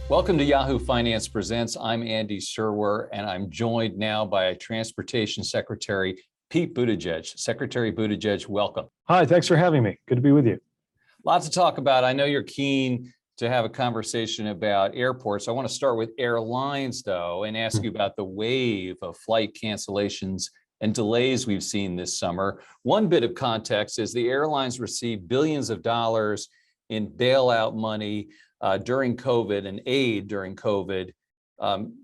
Welcome to Yahoo Finance Presents. I'm Andy Serwer, and I'm joined now by Transportation Secretary Pete Buttigieg. Secretary Buttigieg, welcome. Hi, thanks for having me. Good to be with you. Lots to talk about. I know you're keen to have a conversation about airports. I want to start with airlines, though, and ask you about the wave of flight cancellations and delays we've seen this summer. One bit of context is the airlines received billions of dollars in bailout money during COVID and aid during COVID.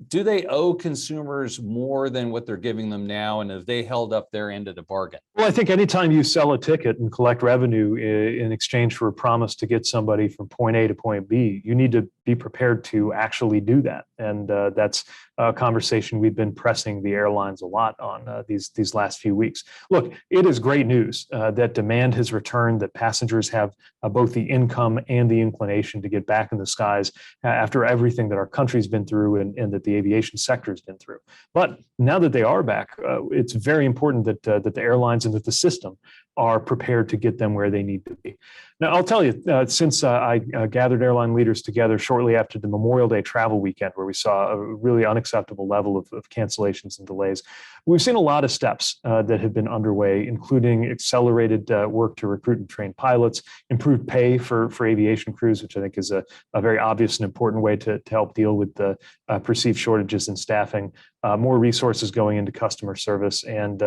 Do they owe consumers more than what they're giving them now? And have they held up their end of the bargain? Well, I think anytime you sell a ticket and collect revenue in exchange for a promise to get somebody from point A to point B, you need to be prepared to actually do that. And that's a conversation we've been pressing the airlines a lot on these last few weeks. Look, it is great news that demand has returned, that passengers have both the income and the inclination to get back in the skies after everything that our country's been through and that the aviation sector has been through. But now that they are back, it's very important that the airlines and that the system are prepared to get them where they need to be. Now, I'll tell you, since I gathered airline leaders together shortly after the Memorial Day travel weekend, where we saw a really unacceptable level of cancellations and delays, we've seen a lot of steps that have been underway, including accelerated work to recruit and train pilots, improved pay for aviation crews, which I think is a very obvious and important way to help deal with the perceived shortages in staffing, more resources going into customer service. And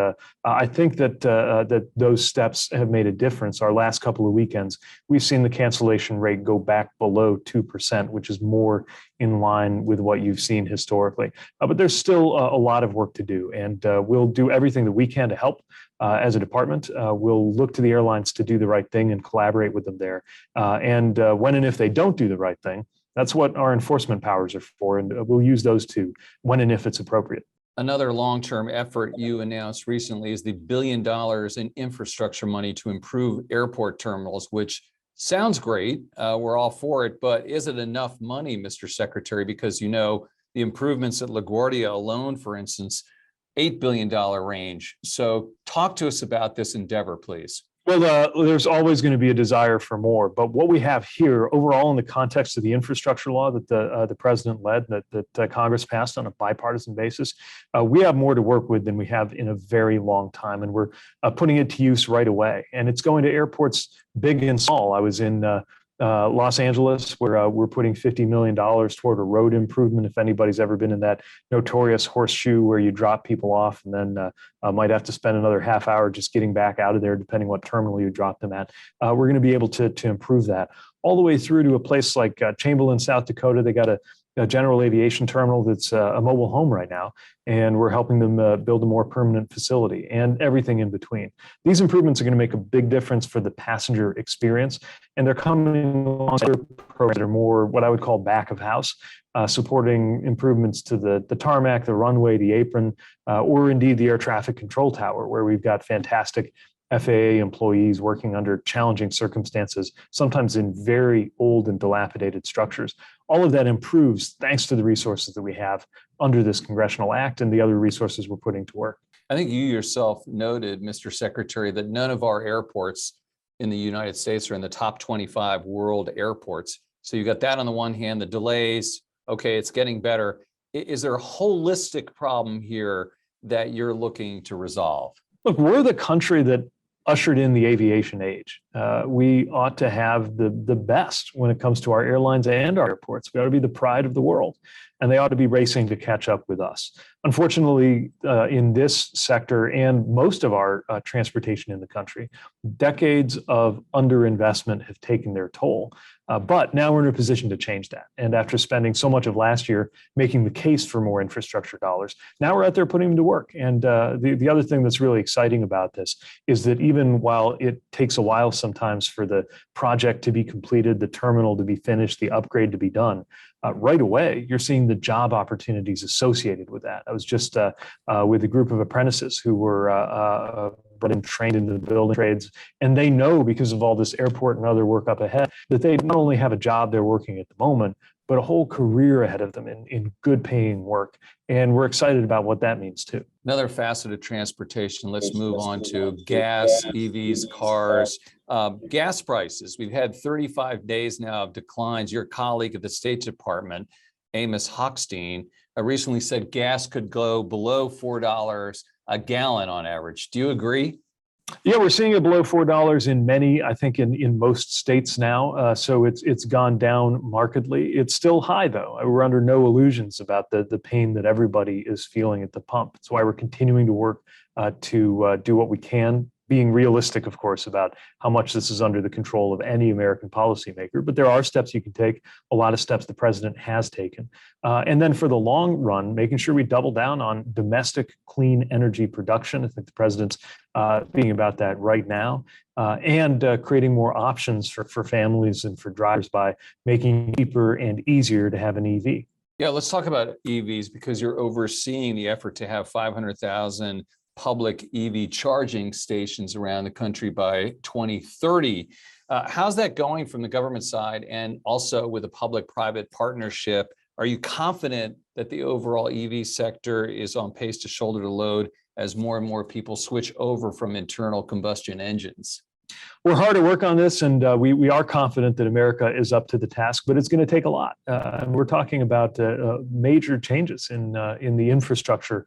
I think that those steps have made a difference. Our last couple of weekends, we've seen the cancellation rate go back below 2%, which is more in line with what you've seen historically. But there's still a lot of work to do, and we'll do everything that we can to help as a department. We'll look to the airlines to do the right thing and collaborate with them there. And when and if they don't do the right thing, that's what our enforcement powers are for, and we'll use those too when and if it's appropriate. Another long-term effort you announced recently is the $1 billion in infrastructure money to improve airport terminals, which sounds great. We're all for it, but is it enough money, Mr. Secretary? Because you know the improvements at LaGuardia alone, for instance, $8 billion range. So talk to us about this endeavor, please. Well, there's always going to be a desire for more, but what we have here overall in the context of the infrastructure law that the president led, that Congress passed on a bipartisan basis, we have more to work with than we have in a very long time, and we're putting it to use right away. And it's going to airports big and small. I was in Los Angeles, where we're putting $50 million toward a road improvement. If anybody's ever been in that notorious horseshoe where you drop people off and then might have to spend another half hour just getting back out of there, depending what terminal you drop them at, we're going to be able to improve that. All the way through to a place like Chamberlain, South Dakota. They got a general aviation terminal that's a mobile home right now, and we're helping them build a more permanent facility and everything in between. These improvements are going to make a big difference for the passenger experience, and they're coming alongside programs that are more what I would call back of house, supporting improvements to the tarmac, the runway, the apron, or indeed the air traffic control tower, where we've got fantastic FAA employees working under challenging circumstances, sometimes in very old and dilapidated structures. All of that improves thanks to the resources that we have under this congressional act and the other resources we're putting to work. I think you yourself noted, Mr. Secretary, that none of our airports in the United States are in the top 25 world airports. So you got that on the one hand, the delays, okay, it's getting better. Is there a holistic problem here that you're looking to resolve? Look, we're the country that ushered in the aviation age. We ought to have the best when it comes to our airlines and our airports. We ought to be the pride of the world, and they ought to be racing to catch up with us. Unfortunately, in this sector and most of our transportation in the country, decades of underinvestment have taken their toll. But now we're in a position to change that. And after spending so much of last year making the case for more infrastructure dollars, now we're out there putting them to work. And the other thing that's really exciting about this is that even while it takes a while sometimes for the project to be completed, the terminal to be finished, the upgrade to be done, right away, you're seeing the job opportunities associated with that. I was just with a group of apprentices who were brought in, trained in the building trades, and they know because of all this airport and other work up ahead that they not only have a job they're working at the moment, but a whole career ahead of them in good paying work. And we're excited about what that means too. Another facet of transportation, let's move on to gas, EVs, cars, gas prices. We've had 35 days now of declines. Your colleague at the State Department Amos Hochstein, recently said gas could go below $4 a gallon on average. Do you agree? Yeah, we're seeing it below $4 in many, I think in most states now. So it's gone down markedly. It's still high though. We're under no illusions about the pain that everybody is feeling at the pump. That's why we're continuing to work to do what we can, being realistic, of course, about how much this is under the control of any American policymaker. But there are steps you can take, a lot of steps the president has taken. And then for the long run, making sure we double down on domestic clean energy production. I think the president's being about that right now, and creating more options for families and for drivers by making it cheaper and easier to have an EV. Yeah, let's talk about EVs because you're overseeing the effort to have 500,000 public EV charging stations around the country by 2030. How's that going from the government side and also with a public-private partnership? Are you confident that the overall EV sector is on pace to shoulder the load as more and more people switch over from internal combustion engines? We're hard at work on this, and we are confident that America is up to the task, but it's going to take a lot. And we're talking about major changes in the infrastructure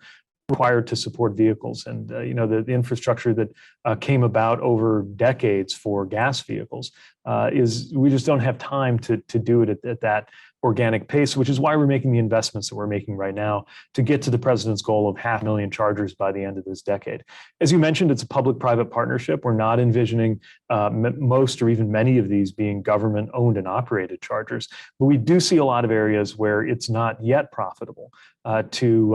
required to support vehicles. And the infrastructure that came about over decades for gas vehicles is we just don't have time to do it at that organic pace, which is why we're making the investments that we're making right now to get to the president's goal of 500,000 chargers by the end of this decade. As you mentioned, it's a public-private partnership. We're not envisioning most or even many of these being government-owned and operated chargers, but we do see a lot of areas where it's not yet profitable to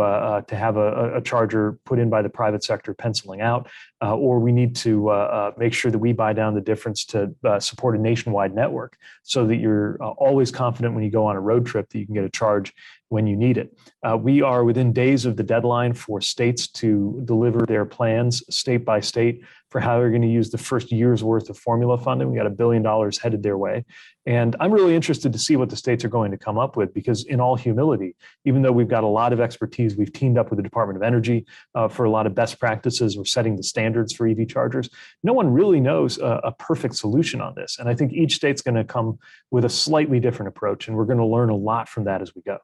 have a charger put in by the private sector penciling out, or we need to make sure that we buy down the difference to support a nationwide network so that you're always confident when you go on a road trip that you can get a charge when you need it. We are within days of the deadline for states to deliver their plans state by state for how they're going to use the first year's worth of formula funding. We got $1 billion headed their way. And I'm really interested to see what the states are going to come up with, because in all humility, even though we've got a lot of expertise, we've teamed up with the Department of Energy for a lot of best practices. We're setting the standards for EV chargers. No one really knows a perfect solution on this. And I think each state's going to come with a slightly different approach, and we're going to learn a lot from that as we go.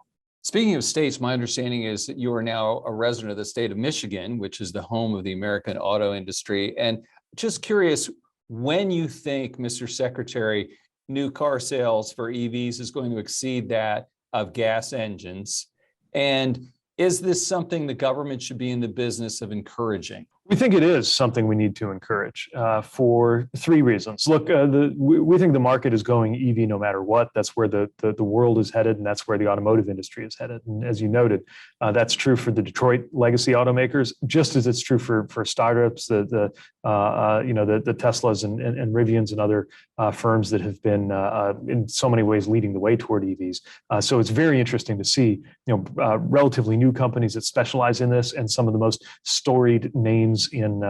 Speaking of states, my understanding is that you are now a resident of the state of Michigan, which is the home of the American auto industry. And just curious, when you think, Mr. Secretary, new car sales for EVs is going to exceed that of gas engines? And is this something the government should be in the business of encouraging? We think it is something we need to encourage for three reasons. Look, we think the market is going EV no matter what. That's where the world is headed, and that's where the automotive industry is headed. And as you noted, that's true for the Detroit legacy automakers, just as it's true for startups, the Teslas and Rivians and other firms that have been in so many ways leading the way toward EVs. So it's very interesting to see, relatively new companies that specialize in this, and some of the most storied names in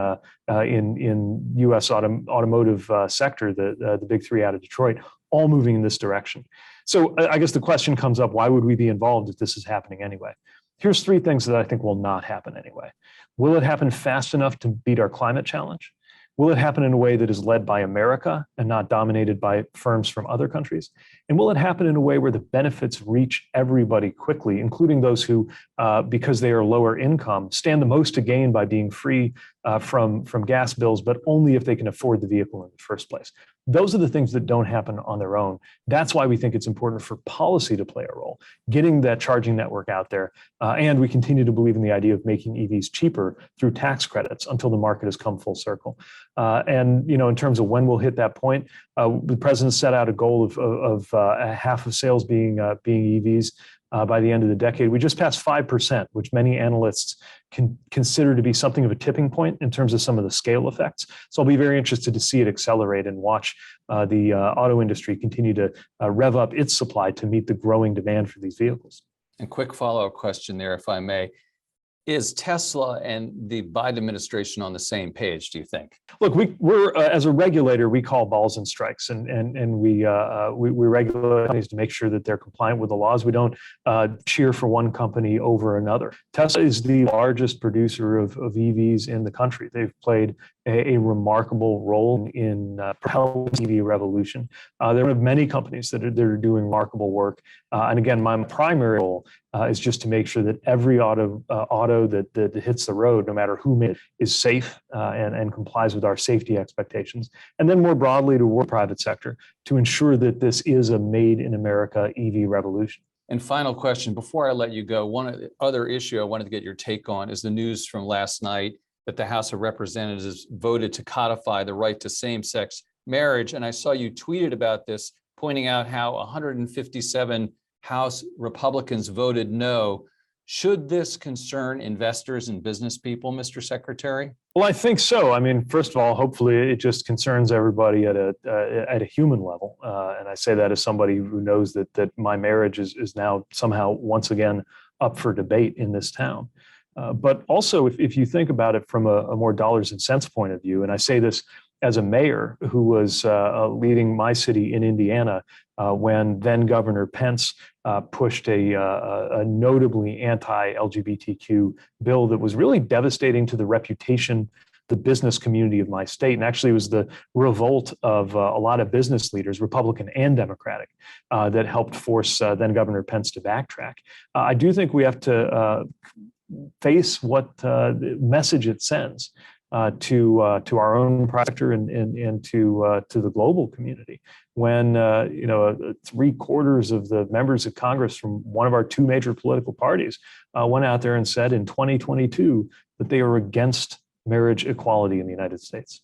U.S. automotive sector, the big three out of Detroit, all moving in this direction. So I guess the question comes up: why would we be involved if this is happening anyway? Here's three things that I think will not happen anyway. Will it happen fast enough to beat our climate challenge? Will it happen in a way that is led by America and not dominated by firms from other countries? And will it happen in a way where the benefits reach everybody quickly, including those who, because they are lower income, stand the most to gain by being free from gas bills, but only if they can afford the vehicle in the first place? Those are the things that don't happen on their own. That's why we think it's important for policy to play a role, getting that charging network out there. And we continue to believe in the idea of making EVs cheaper through tax credits until the market has come full circle. And in terms of when we'll hit that point, the president set out a goal of half of sales being EVs by the end of the decade. We just passed 5%, which many analysts can consider to be something of a tipping point in terms of some of the scale effects. So I'll be very interested to see it accelerate and watch the auto industry continue to rev up its supply to meet the growing demand for these vehicles. And quick follow-up question there, if I may. Is Tesla and the Biden administration on the same page, do you think? Look, we're as a regulator, we call balls and strikes, and we regulate companies to make sure that they're compliant with the laws. We don't cheer for one company over another. Tesla is the largest producer of EVs in the country. They've played a remarkable role in propelling the EV revolution. They're one of many companies that are doing remarkable work. And again, my primary role is just to make sure that every auto that hits the road, no matter who made it, is safe and complies with our safety expectations. And then more broadly to work private sector to ensure that this is a made in America EV revolution. And final question, before I let you go, one other issue I wanted to get your take on is the news from last night that the House of Representatives voted to codify the right to same-sex marriage. And I saw you tweeted about this, pointing out how 157 House Republicans voted no. Should this concern investors and business people, Mr. Secretary? Well, I think so. I mean, first of all, hopefully it just concerns everybody at a human level. And I say that as somebody who knows that my marriage is now somehow once again up for debate in this town. But also, if you think about it from a more dollars and cents point of view, and I say this as a mayor who was leading my city in Indiana when then Governor Pence pushed a notably anti-LGBTQ bill that was really devastating to the reputation, the business community of my state. And actually it was the revolt of a lot of business leaders, Republican and Democratic, that helped force then Governor Pence to backtrack. I do think we have to face what message it sends to our own sector and to the global community. When 3/4 of the members of Congress from one of our two major political parties went out there and said in 2022 that they are against marriage equality in the United States.